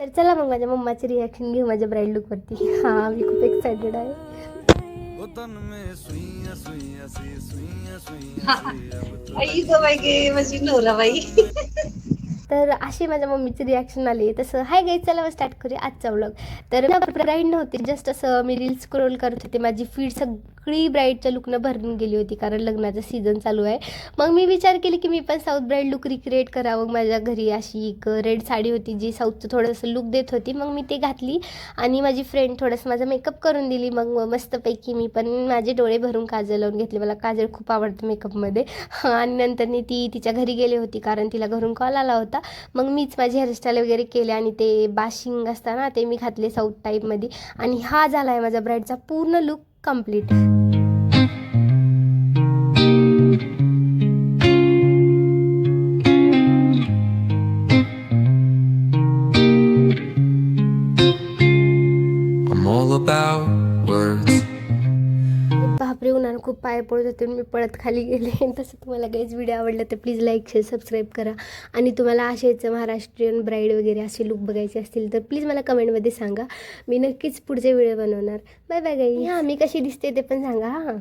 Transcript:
तर चला मग माझ्या मम्माची रिॲक्शन घेऊ माझ्या ब्राईड लुकवरती. हां, मी खूप एक्सायटेड आहे. आई ग बाई गे माझी नवराबाई. तर अशी माझ्या मम्मीची रिॲक्शन आली. तसं हाय गाईज, चला स्टार्ट करूया आजचा व्लॉग. तर ब्राईड नव्हती, जस्ट असं मी रील्स स्क्रोल करत होते. माझी फीड सगळी ब्राईडच्या लुकनं भरून गेली होती, कारण लग्नाचा सीझन चालू आहे. मग मी विचार केली की मी पण साऊथ ब्राईड लुक रिक्रिएट करावं. माझ्या घरी अशी एक रेड साडी होती जी साऊथचं थोडंसं लुक देत होती. मग मी ते घातली आणि माझी फ्रेंड थोडंसं माझा मेकअप करून दिली. मग मस्तपैकी मी पण माझे डोळे भरून काजळ लावून घेतले. मला काजळ खूप आवडतं मेकअपमध्ये. आणि नंतर ती तिच्या घरी गेली होती, कारण तिला घरून कॉल आला होता. मग मीच माझी हेअरस्टाईल वगैरे केले आणि ते बाशिंग असताना ते मी घातले साऊथ टाईपमध्ये. आणि हा झाला आहे माझ्या ब्राईडचा पूर्ण look complete. I'm all about words. बापरे, उन्हानं खूप पाय पडत होते, मी पळत खाली गेले. तसं तुम्हाला काहीच व्हिडिओ आवडला तर प्लीज लाईक शेअर सबस्क्राईब करा. आणि तुम्हाला असेच महाराष्ट्रीयन ब्राईड वगैरे असे लुक बघायचे असतील तर प्लीज मला कमेंटमध्ये सांगा. मी नक्कीच पुढचे व्हिडिओ बनवणार. बाय बाय गाई. हां, मी कशी दिसते ते पण सांगा हां.